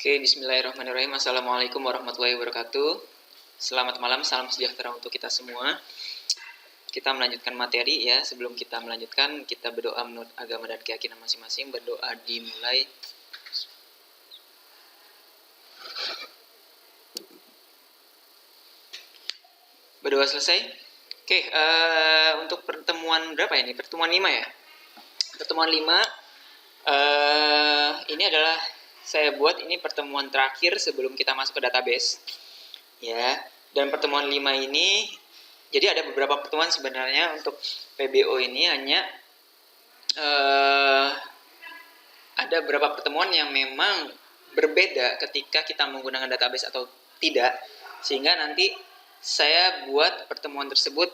Oke, bismillahirrahmanirrahim. Assalamualaikum warahmatullahi wabarakatuh. Selamat malam, salam sejahtera untuk kita semua. Kita melanjutkan materi ya. Sebelum kita melanjutkan, kita berdoa menurut agama dan keyakinan masing-masing. Berdoa dimulai. Berdoa selesai. Oke, untuk pertemuan berapa ini? Pertemuan 5 ya. Pertemuan 5 ini adalah saya buat ini pertemuan terakhir sebelum kita masuk ke database. Ya, dan pertemuan 5 ini jadi ada beberapa pertemuan sebenarnya untuk PBO ini hanya ada beberapa pertemuan yang memang berbeda ketika kita menggunakan database atau tidak, sehingga nanti saya buat pertemuan tersebut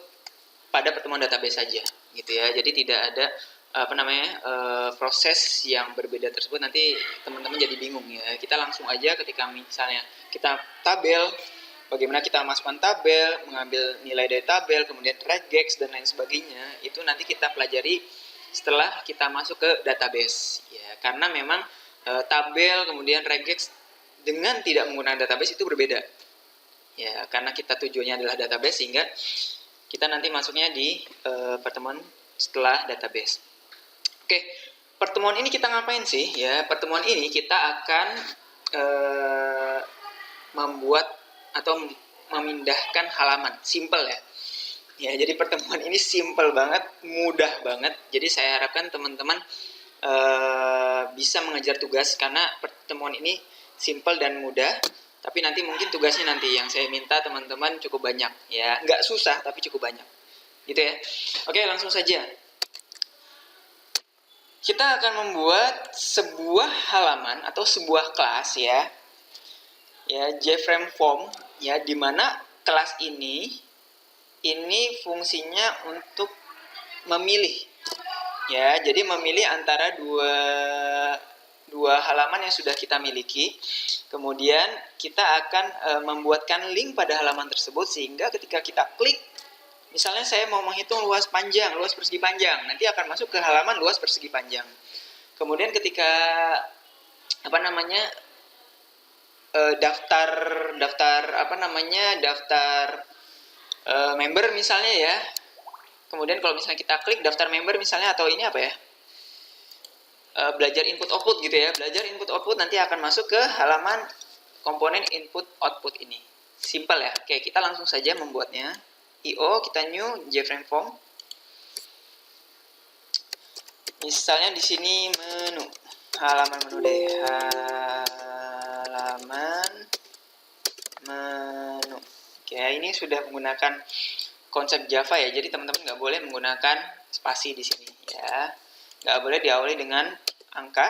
pada pertemuan database saja gitu ya. Jadi tidak ada proses yang berbeda tersebut, nanti teman-teman jadi bingung ya. Kita langsung aja ketika misalnya kita tabel, bagaimana kita masukkan tabel, mengambil nilai dari tabel, kemudian regex dan lain sebagainya, itu nanti kita pelajari setelah kita masuk ke database ya. Karena memang tabel kemudian regex dengan tidak menggunakan database itu berbeda ya, karena kita tujuannya adalah database, sehingga kita nanti masuknya di pertemuan setelah database. Oke, pertemuan ini kita ngapain sih ya? Pertemuan ini kita akan membuat atau memindahkan halaman, simple ya. Ya, jadi pertemuan ini simple banget, mudah banget. Jadi saya harapkan teman-teman bisa mengejar tugas, karena pertemuan ini simple dan mudah. Tapi nanti mungkin tugasnya nanti yang saya minta teman-teman cukup banyak ya, nggak susah tapi cukup banyak, gitu ya. Oke, langsung saja. Kita akan membuat sebuah halaman atau sebuah kelas ya, JFrame form ya, dimana kelas ini fungsinya untuk memilih ya. Jadi memilih antara dua halaman yang sudah kita miliki. Kemudian kita akan membuatkan link pada halaman tersebut, sehingga ketika kita klik, misalnya saya mau menghitung luas persegi panjang, nanti akan masuk ke halaman luas persegi panjang. Kemudian ketika daftar member misalnya ya. Kemudian kalau misalnya kita klik daftar member misalnya, atau ini belajar input output gitu ya. Belajar input output nanti akan masuk ke halaman komponen input output ini. Simple ya. Oke, kita langsung saja membuatnya. IO, kita new JFrame form. Misalnya di sini menu, halaman menu deh, halaman menu. Oke, ini sudah menggunakan konsep Java ya. Jadi teman-teman nggak boleh menggunakan spasi di sini ya. Nggak boleh diawali dengan angka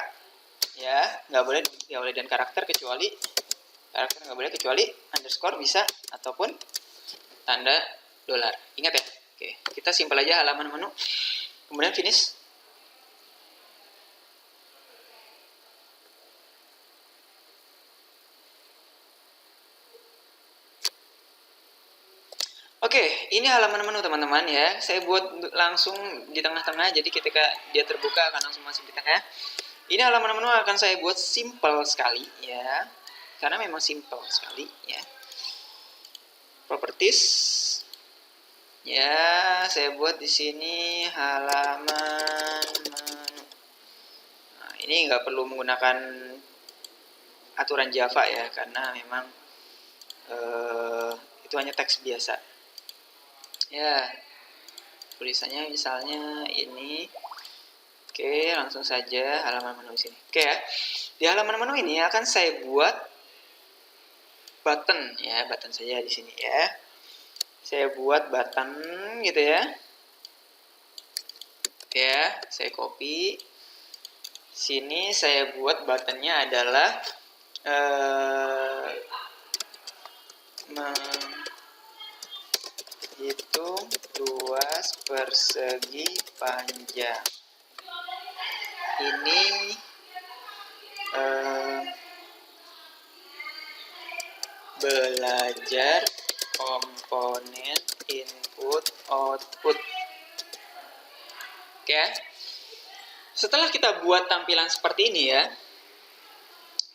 ya, nggak boleh diawali dengan karakter, kecuali underscore bisa, ataupun tanda dolar. Ingat ya. Oke, kita simpel aja halaman menu, kemudian finish. Oke, ini halaman menu teman-teman ya. Saya buat langsung di tengah-tengah, jadi ketika dia terbuka akan langsung masuk di tengah. Ini halaman menu akan saya buat simple sekali ya, karena memang simple sekali ya. Properties ya, saya buat di sini halaman menu. Nah, ini nggak perlu menggunakan aturan Java ya, karena memang itu hanya teks biasa ya. Tulisannya misalnya ini. Oke, langsung saja halaman menu sini. Oke ya, di halaman menu ini akan saya buat button ya, button saja di sini ya. Saya buat button gitu ya. Oke ya, saya copy. Sini saya buat buttonnya adalah menghitung luas persegi panjang. Ini belajar komponen input output. Oke. Setelah kita buat tampilan seperti ini ya,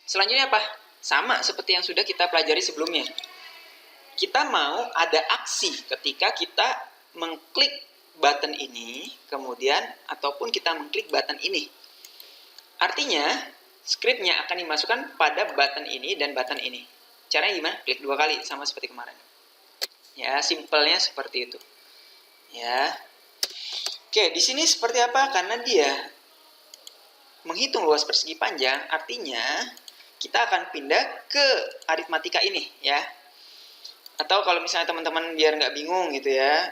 selanjutnya apa? Sama seperti yang sudah kita pelajari sebelumnya. Kita mau ada aksi ketika kita mengklik button ini, kemudian ataupun kita mengklik button ini. Artinya, scriptnya akan dimasukkan pada button ini dan button ini. Caranya gimana? Klik 2 kali, sama seperti kemarin. Ya, simpelnya seperti itu. Ya. Oke, di sini seperti apa? Karena dia menghitung luas persegi panjang, artinya kita akan pindah ke aritmatika ini, ya. Atau kalau misalnya teman-teman biar nggak bingung gitu ya,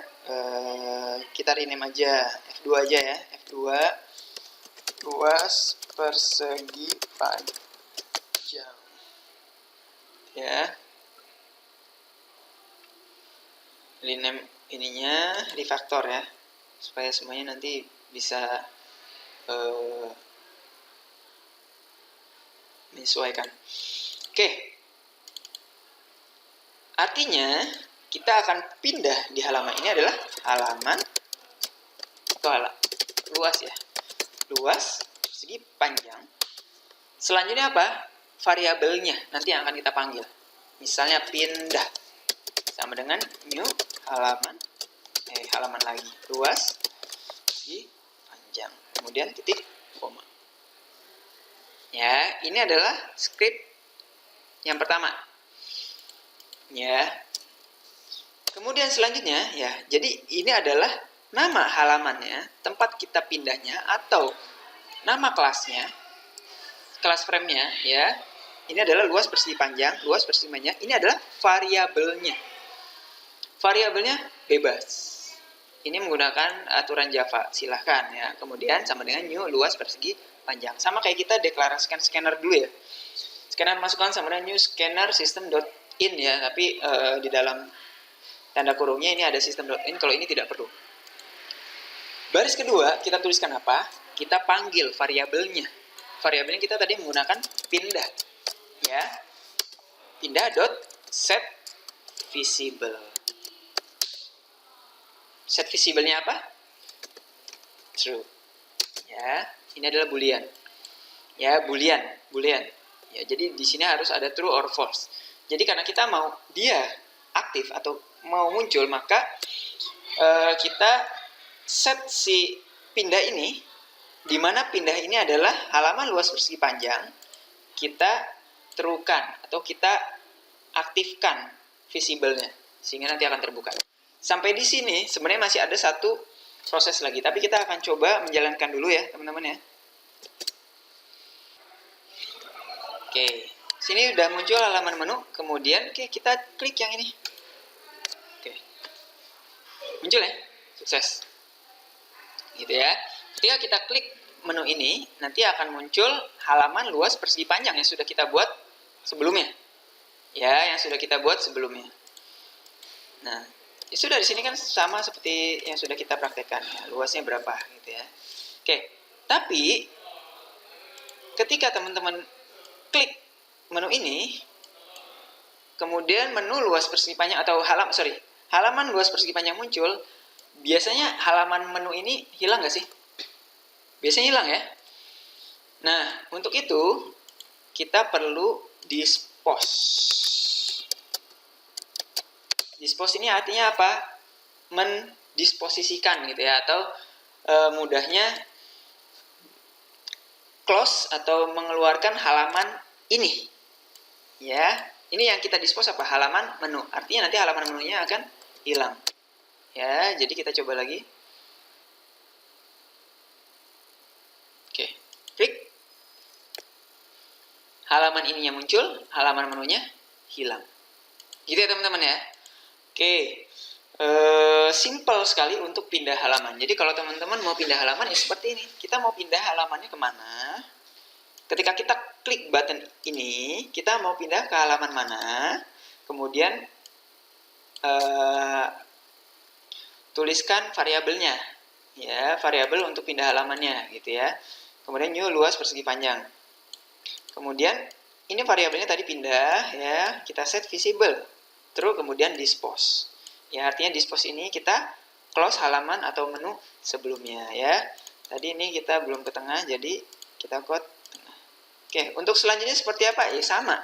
kita rename aja F2 aja ya, F2 luas persegi panjang, ya. Rename ininya refactor ya, supaya semuanya nanti bisa menyesuaikan. Oke. Artinya kita akan pindah di halaman ini adalah halaman atau luas ya. Luas persegi panjang. Selanjutnya apa? Variabelnya nanti yang akan kita panggil. Misalnya pindah sama dengan new halaman lagi. Luas persegi panjang. Kemudian titik koma. Ya, ini adalah script yang pertama. Ya. Kemudian selanjutnya ya, jadi ini adalah nama halamannya, tempat kita pindahnya atau nama kelasnya, kelas frame-nya ya. Ini adalah luas persegi panjang, luas persegi panjang. Ini adalah variabelnya. Variabelnya bebas. Ini menggunakan aturan Java, silahkan ya. Kemudian sama dengan new luas persegi panjang. Sama kayak kita deklarasikan scanner dulu ya. Scanner masukkan sama dengan new scanner system.in ya, tapi di dalam tanda kurungnya ini ada system.in, kalau ini tidak perlu. Baris kedua kita tuliskan apa? Kita panggil variabelnya. Variabelnya kita tadi menggunakan pindah. Ya. Pindah dot set visible. Set visible-nya apa? True. Ya, ini adalah boolean. Ya, boolean. Ya, jadi di sini harus ada true or false. Jadi karena kita mau dia aktif atau mau muncul, maka kita set si pindah ini, di mana pindah ini adalah halaman luas persegi panjang, kita terukan atau kita aktifkan visible-nya sehingga nanti akan terbuka. Sampai di sini sebenarnya masih ada satu proses lagi, tapi kita akan coba menjalankan dulu ya teman-teman ya. Oke, sini udah muncul halaman menu, kemudian kita klik yang ini. Oke, muncul ya, sukses. Gitu ya. Ketika kita klik menu ini, nanti akan muncul halaman luas persegi panjang yang sudah kita buat sebelumnya. Ya, yang sudah kita buat sebelumnya. Nah, sudah di sini kan sama seperti yang sudah kita praktekkan ya, luasnya berapa gitu ya. Oke, tapi ketika teman-teman klik menu ini, kemudian menu luas persegi panjang atau halaman luas persegi panjang muncul, biasanya halaman menu ini hilang nggak sih? Biasanya hilang ya. Nah, untuk itu kita perlu dispose. Dispose ini artinya apa? Mendisposisikan gitu ya, atau mudahnya close atau mengeluarkan halaman ini. Ya, ini yang kita dispose apa? Halaman menu. Artinya nanti halaman menunya akan hilang. Ya, jadi kita coba lagi. Oke, klik. Halaman ininya muncul, halaman menunya hilang. Gitu ya teman-teman ya. Oke, simple sekali untuk pindah halaman. Jadi kalau teman-teman mau pindah halaman ya seperti ini. Kita mau pindah halamannya kemana? Ketika kita klik button ini, kita mau pindah ke halaman mana? Kemudian tuliskan variabelnya, ya, variabel untuk pindah halamannya, gitu ya. Kemudian new luas persegi panjang. Kemudian ini variabelnya tadi pindah, ya, kita set visible. Terus kemudian dispose. Ya, artinya dispose ini kita close halaman atau menu sebelumnya ya. Tadi ini kita belum ke tengah, jadi kita code tengah. Oke, untuk selanjutnya seperti apa? Ya sama.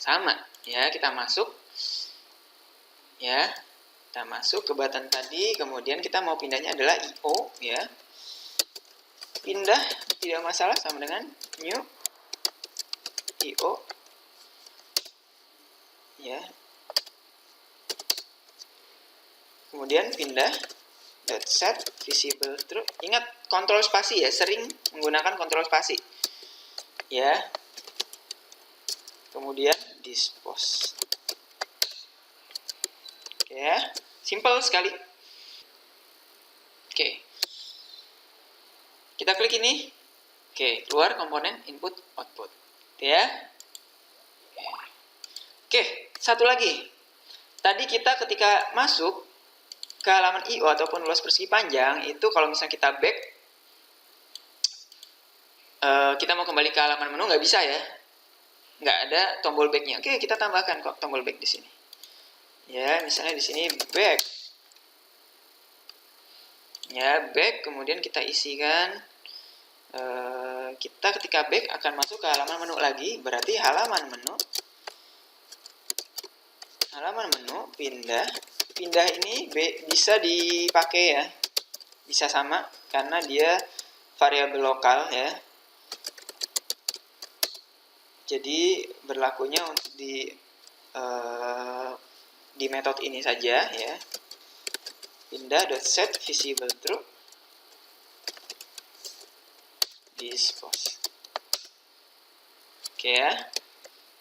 Sama ya, kita masuk ya. Kita masuk ke button tadi, kemudian kita mau pindahnya adalah IO ya. Pindah tidak masalah, sama dengan new IO ya. Kemudian pindah set visible true. Ingat kontrol spasi ya, sering menggunakan kontrol spasi ya. Kemudian dispose. Oke ya, simple sekali. Oke, kita klik ini. Oke, keluar komponen input output ya. Oke, satu lagi. Tadi kita ketika masuk ke halaman IO ataupun luas persegi panjang, itu kalau misalnya kita back, kita mau kembali ke halaman menu, nggak bisa ya, nggak ada tombol backnya. Oke, kita tambahkan kok tombol back di sini ya. Misalnya di sini back ya, back, kemudian kita isikan, kita ketika back akan masuk ke halaman menu lagi, berarti halaman menu pindah ini bisa dipakai ya, bisa sama karena dia variabel lokal ya. Jadi berlakunya di metode ini saja ya. Pindah.set visible true dispose. Oke ya.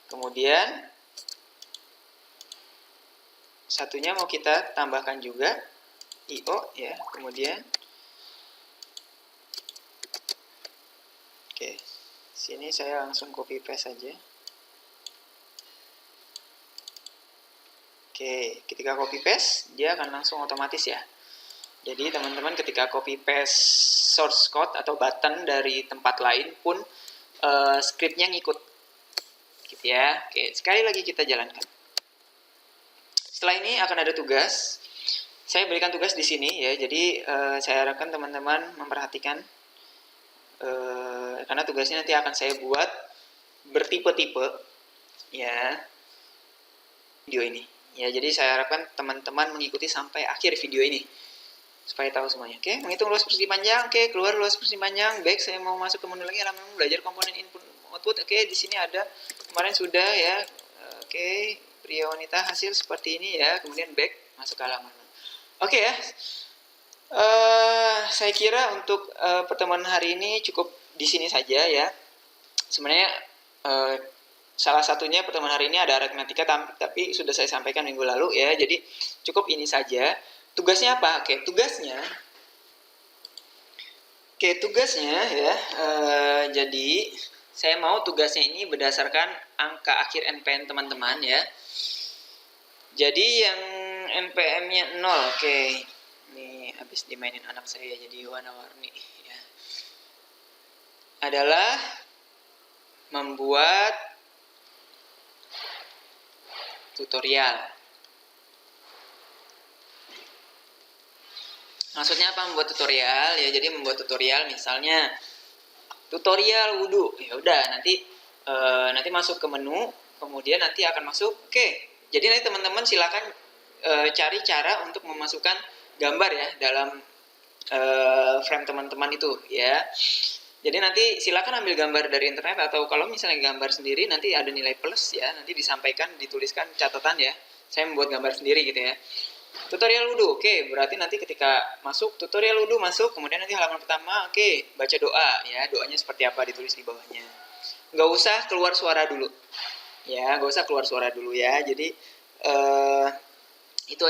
Kemudian satunya mau kita tambahkan juga IO ya. Kemudian oke, sini saya langsung copy paste saja. Oke, ketika copy paste dia akan langsung otomatis ya. Jadi teman-teman ketika copy paste source code atau button dari tempat lain pun scriptnya ngikut gitu ya. Oke, sekali lagi kita jalankan. Setelah ini akan ada tugas. Saya berikan tugas di sini ya. Jadi saya harapkan teman-teman memperhatikan, karena tugasnya nanti akan saya buat bertipe-tipe ya, video ini ya. Jadi saya harapkan teman-teman mengikuti sampai akhir video ini supaya tahu semuanya. Oke, menghitung luas persegi panjang. Oke, keluar luas persegi panjang. Baik, saya mau masuk ke menu lagi, halaman belajar komponen input output. Oke, di sini ada kemarin sudah ya. Oke, pria wanita hasil seperti ini ya. Kemudian back, masuk ke halaman. Oke ya. Saya kira untuk pertemuan hari ini cukup di sini saja ya. Sebenarnya salah satunya pertemuan hari ini ada aritmatika, tapi sudah saya sampaikan minggu lalu ya. Jadi cukup ini saja. Tugasnya apa? Oke, tugasnya ya. Jadi saya mau tugasnya ini berdasarkan angka akhir NPM teman-teman ya. Jadi yang NPM-nya 0. Oke. Ini habis dimainin anak saya jadi warna-warni ya. Adalah membuat tutorial. Maksudnya apa membuat tutorial ya? Jadi membuat tutorial misalnya tutorial wudhu. Ya udah, nanti masuk ke menu, kemudian nanti akan masuk. Oke. Jadi nanti teman-teman silakan cari cara untuk memasukkan gambar ya dalam frame teman-teman itu ya. Jadi nanti silakan ambil gambar dari internet, atau kalau misalnya gambar sendiri nanti ada nilai plus ya, nanti disampaikan, dituliskan catatan ya. Saya membuat gambar sendiri gitu ya. Tutorial wudhu, oke, berarti nanti ketika masuk tutorial wudhu masuk, kemudian nanti halaman pertama, oke, baca doa ya, doanya seperti apa ditulis di bawahnya. Nggak usah keluar suara dulu ya, nggak usah keluar suara dulu ya. Jadi itu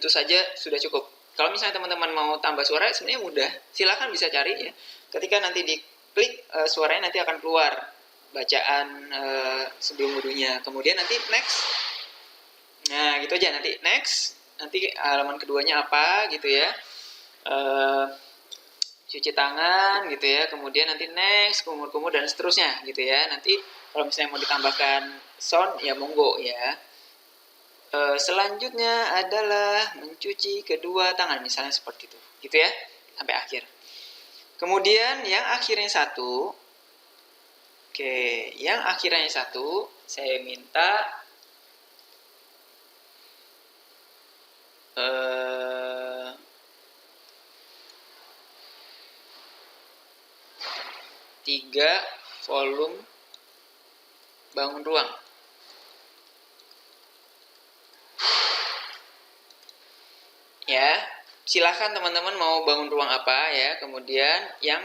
saja sudah cukup. Kalau misalnya teman-teman mau tambah suara sebenarnya mudah, silakan bisa cari ya. Ketika nanti diklik suaranya nanti akan keluar bacaan sebelum wudhunya. Kemudian nanti next. Nah gitu aja, nanti next, nanti halaman keduanya apa gitu ya, cuci tangan gitu ya, kemudian nanti next, kumur-kumur dan seterusnya gitu ya. Nanti kalau misalnya mau ditambahkan sound ya monggo ya. Selanjutnya adalah mencuci kedua tangan misalnya seperti itu gitu ya, sampai akhir. Kemudian yang akhirnya 1 Oke, yang akhirnya 1, saya minta 3 volume bangun ruang. Ya, silahkan teman-teman mau bangun ruang apa ya. Kemudian yang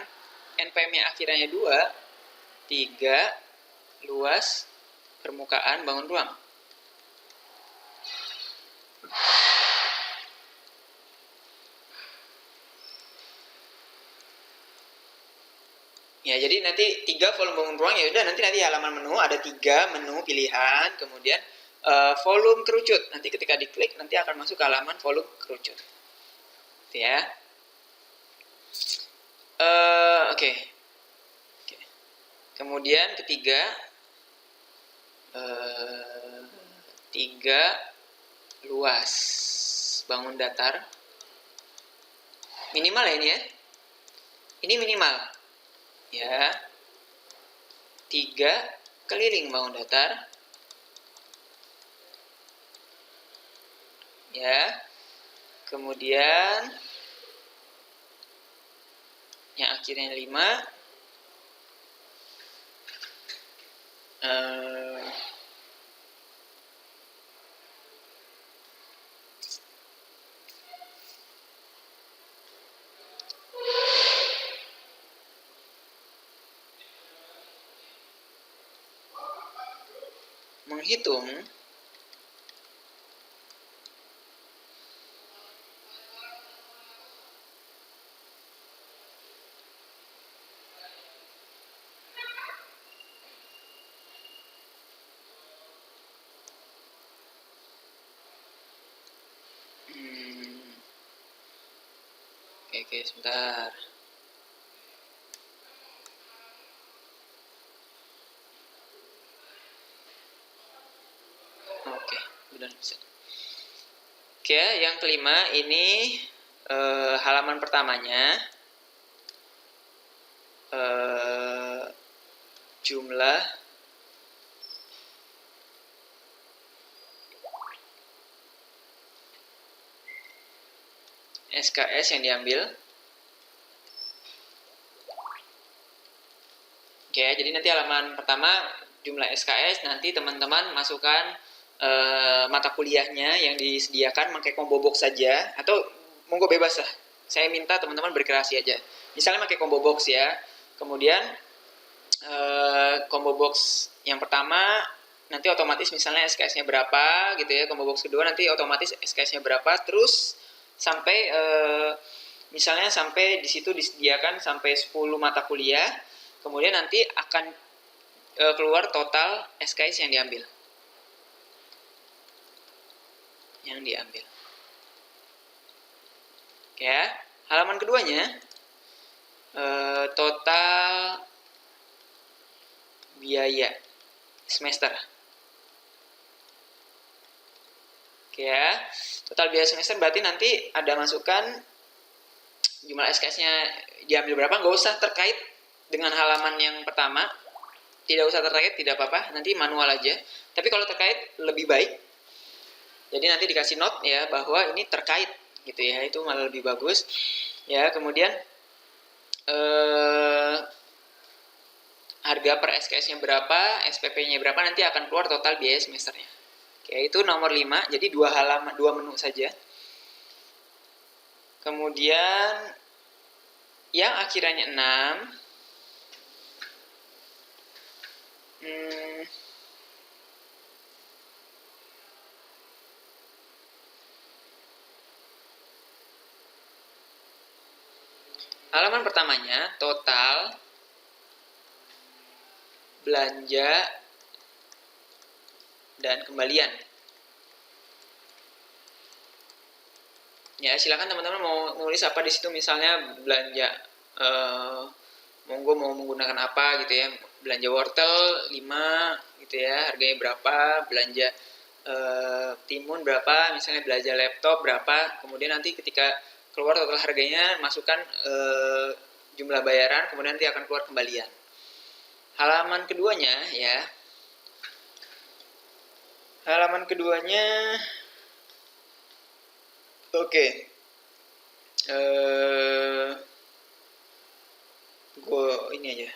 NPM-nya akhirnya 2, 3 luas permukaan bangun ruang. Ya, jadi nanti 3 volume bangun ruang, ya udah nanti halaman menu ada 3 menu pilihan, kemudian volume kerucut. Nanti ketika diklik nanti akan masuk ke halaman volume kerucut. Gitu ya. Oke. Kemudian ketiga 3 luas bangun datar. Minimal ya ini ya. Ini minimal. Ya. 3 keliling bangun datar. Ya. Kemudian yang akhirnya 5 menghitung Oke, sebentar. Oke, benar bisa. Oke, yang kelima ini halaman pertamanya jumlah SKS yang diambil. Oke, jadi nanti halaman pertama jumlah SKS, nanti teman-teman masukkan mata kuliahnya yang disediakan pakai combo box saja, atau monggo bebas lah. Saya minta teman-teman berkreasi aja. Misalnya pakai combo box ya. Kemudian combo box yang pertama nanti otomatis misalnya SKS-nya berapa gitu ya. Combo box kedua nanti otomatis SKS-nya berapa, terus sampai misalnya sampai di situ disediakan sampai 10 mata kuliah. Kemudian nanti akan keluar total SKS yang diambil. Oke ya. Halaman keduanya total biaya semester. Oke ya. Total biaya semester berarti nanti ada masukan jumlah SKS-nya diambil berapa, nggak usah terkait dengan halaman yang pertama, tidak usah terkait, tidak apa-apa, nanti manual aja. Tapi kalau terkait lebih baik, jadi nanti dikasih note ya bahwa ini terkait gitu ya, itu malah lebih bagus ya. Kemudian harga per SKS-nya berapa, SPP-nya berapa, nanti akan keluar total biaya semesternya. Oke, itu nomor 5, jadi 2 halaman, 2 menu saja. Kemudian yang akhirnya 6, halaman pertamanya total belanja dan kembalian. Ya, silakan teman-teman mau nulis apa di situ, misalnya belanja monggo mau menggunakan apa gitu ya. Belanja wortel 5 gitu ya, harganya berapa, belanja timun berapa, misalnya belanja laptop berapa. Kemudian nanti ketika keluar total harganya masukkan jumlah bayaran, kemudian nanti akan keluar kembalian. halaman keduanya ya. Halaman keduanya, oke. Ini aja,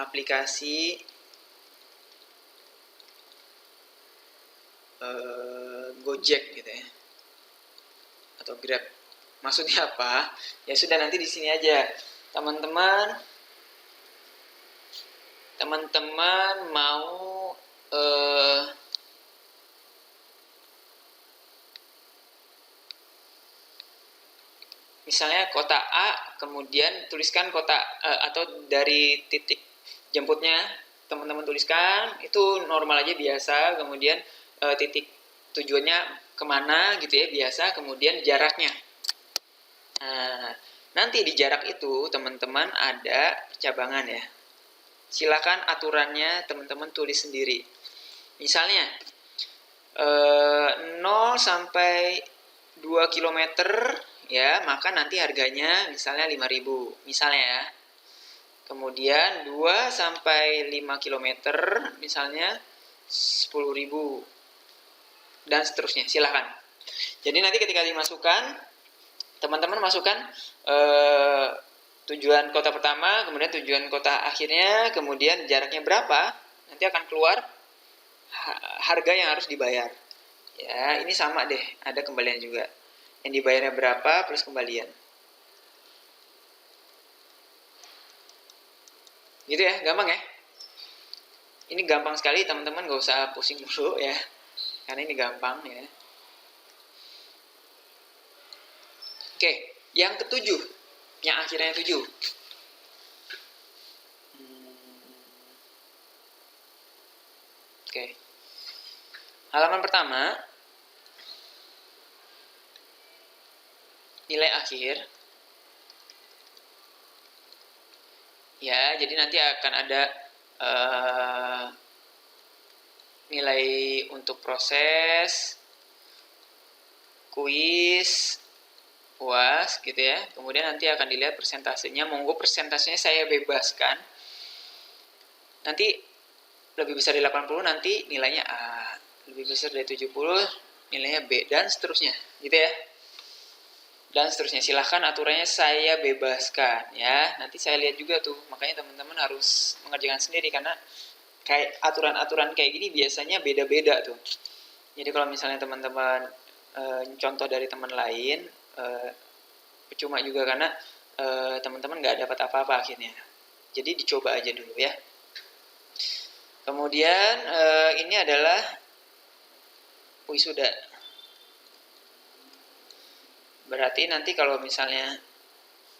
aplikasi Gojek gitu ya, atau Grab. Maksudnya apa? Ya sudah, nanti di sini aja teman-teman mau misalnya kota A, kemudian tuliskan kota atau dari titik jemputnya teman-teman tuliskan itu normal aja biasa, kemudian titik tujuannya kemana gitu ya biasa, kemudian jaraknya. Nah, nanti di jarak itu teman-teman ada percabangan ya. Silakan aturannya teman-teman tulis sendiri. Misalnya 0 sampai 2 km ya, maka nanti harganya misalnya 5.000 misalnya ya. Kemudian 2 sampai 5 km misalnya 10.000 dan seterusnya. Silakan. Jadi nanti ketika dimasukkan, teman-teman masukkan tujuan kota pertama, kemudian tujuan kota akhirnya, kemudian jaraknya berapa, nanti akan keluar harga yang harus dibayar. Ya, ini sama deh, ada kembalian juga. Yang dibayarnya berapa plus kembalian. Gitu ya, gampang ya. Ini gampang sekali, teman-teman gak usah pusing dulu ya. Karena ini gampang ya. Oke, yang ketujuh, yang akhirnya 7. Oke. Halaman pertama, nilai akhir. Ya, jadi nanti akan ada nilai untuk proses, kuis, UAS gitu ya. Kemudian nanti akan dilihat persentasenya. Monggo persentasenya saya bebaskan. Nanti lebih besar dari 80 nanti nilainya A, lebih besar dari 70 nilainya B, dan seterusnya gitu ya. Dan seterusnya, silahkan aturannya saya bebaskan ya. Nanti saya lihat juga tuh, makanya teman-teman harus mengerjakan sendiri karena kayak aturan-aturan kayak gini biasanya beda-beda tuh. Jadi kalau misalnya teman-teman contoh dari teman lain, percuma juga karena teman-teman nggak dapat apa-apa akhirnya. Jadi dicoba aja dulu ya. Kemudian ini adalah wisuda. Berarti nanti kalau misalnya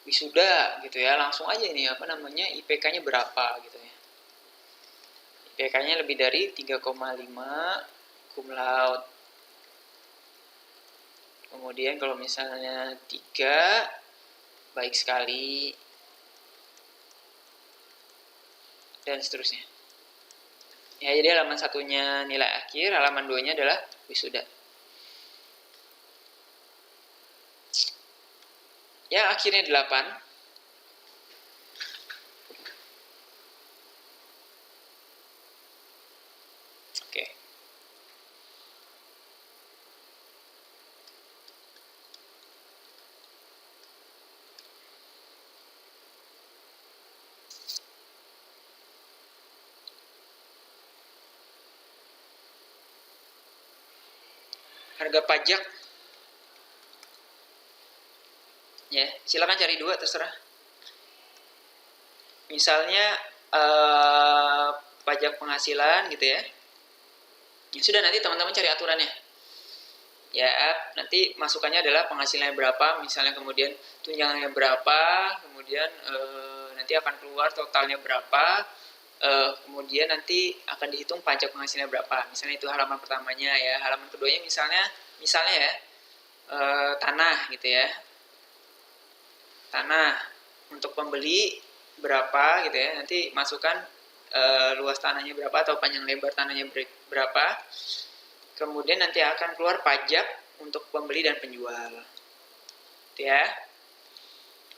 wisuda gitu ya, langsung aja ini IPK-nya berapa gitu ya. IPK-nya lebih dari 3,5 cum laude. Kemudian kalau misalnya 3, baik sekali, dan seterusnya. Ya, jadi halaman satunya nilai akhir, halaman 2-nya adalah wisuda. Ya, akhirnya 8. Oke. Harga pajak. Ya, silakan cari 2 terserah. Misalnya pajak penghasilan gitu ya. Ya sudah, nanti teman-teman cari aturannya. Ya, nanti masukannya adalah penghasilannya berapa, misalnya, kemudian tunjangannya berapa, kemudian nanti akan keluar totalnya berapa, kemudian nanti akan dihitung pajak penghasilannya berapa. Misalnya itu halaman pertamanya ya. Halaman keduanya misalnya ya tanah gitu ya. Tanah untuk pembeli berapa gitu ya. Nanti masukkan luas tanahnya berapa atau panjang lebar tanahnya berapa. Kemudian nanti akan keluar pajak untuk pembeli dan penjual. Gitu ya.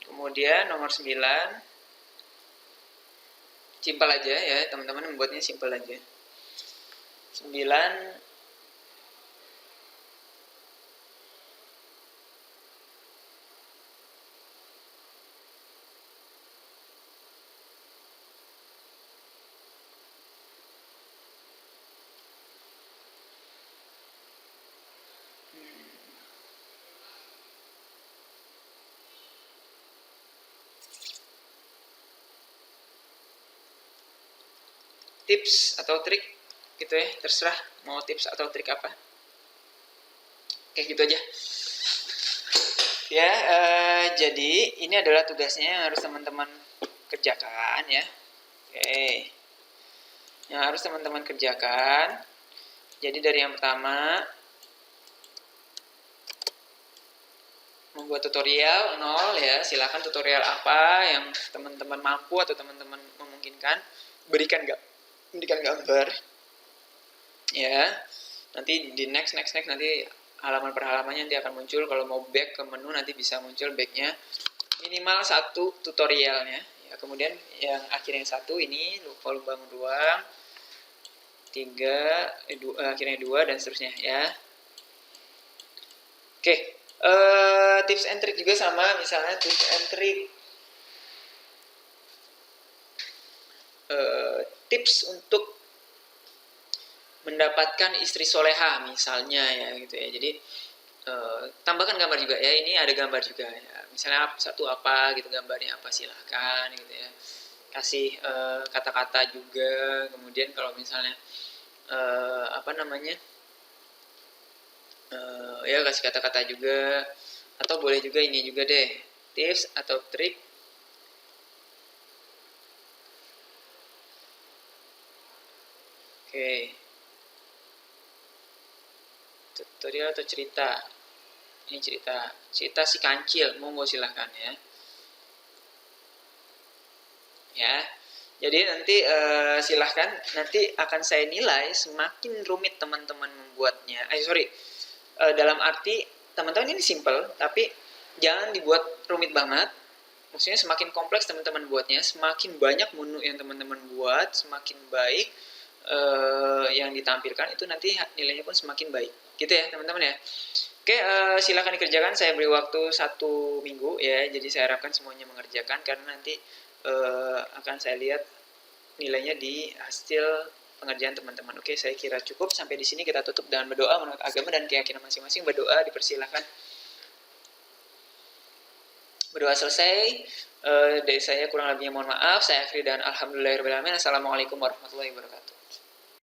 Kemudian nomor 9. Simpel aja ya, teman-teman membuatnya simpel aja. 9 tips atau trik gitu ya, terserah mau tips atau trik apa, kayak gitu aja ya. Jadi ini adalah tugasnya yang harus teman-teman kerjakan ya. Oke, yang harus teman-teman kerjakan. Jadi dari yang pertama, membuat tutorial 0 ya. Silakan tutorial apa yang teman-teman mampu atau teman-teman memungkinkan, berikan gambar ya. Nanti di next nanti halaman per halamannya nanti akan muncul. Kalau mau back ke menu nanti bisa muncul backnya. Minimal 1 tutorialnya ya. Kemudian yang akhirnya 1 ini volume bangun ruang, 3 akhirnya 2 dan seterusnya ya. Oke, tips and trick juga sama. Misalnya tips and trick, tips untuk mendapatkan istri soleha misalnya ya gitu ya. Jadi tambahkan gambar juga ya. Ini ada gambar juga ya. Misalnya satu apa gitu, gambarnya apa, silahkan gitu ya. Kasih kata-kata juga. Kemudian kalau misalnya apa namanya, ya kasih kata-kata juga. Atau boleh juga ini juga deh, tips atau trik tutorial atau cerita. Ini cerita si kancil, monggo silahkan ya. Ya, jadi nanti silahkan, nanti akan saya nilai semakin rumit teman-teman membuatnya. Dalam arti teman-teman ini simple, tapi jangan dibuat rumit banget. Maksudnya semakin kompleks teman-teman buatnya, semakin banyak menu yang teman-teman buat, semakin baik yang ditampilkan, itu nanti nilainya pun semakin baik. Gitu ya teman-teman ya. Oke, silakan dikerjakan. Saya beri waktu 1 minggu ya. Jadi saya harapkan semuanya mengerjakan, karena nanti akan saya lihat nilainya di hasil pengerjaan teman-teman. Oke, saya kira cukup. Sampai di sini kita tutup dengan berdoa menurut agama dan keyakinan masing-masing. Berdoa dipersilahkan. Berdoa selesai. Dari saya kurang lebihnya mohon maaf. Saya akhiri dan alhamdulillahirobbilalamin. Assalamualaikum warahmatullahi wabarakatuh.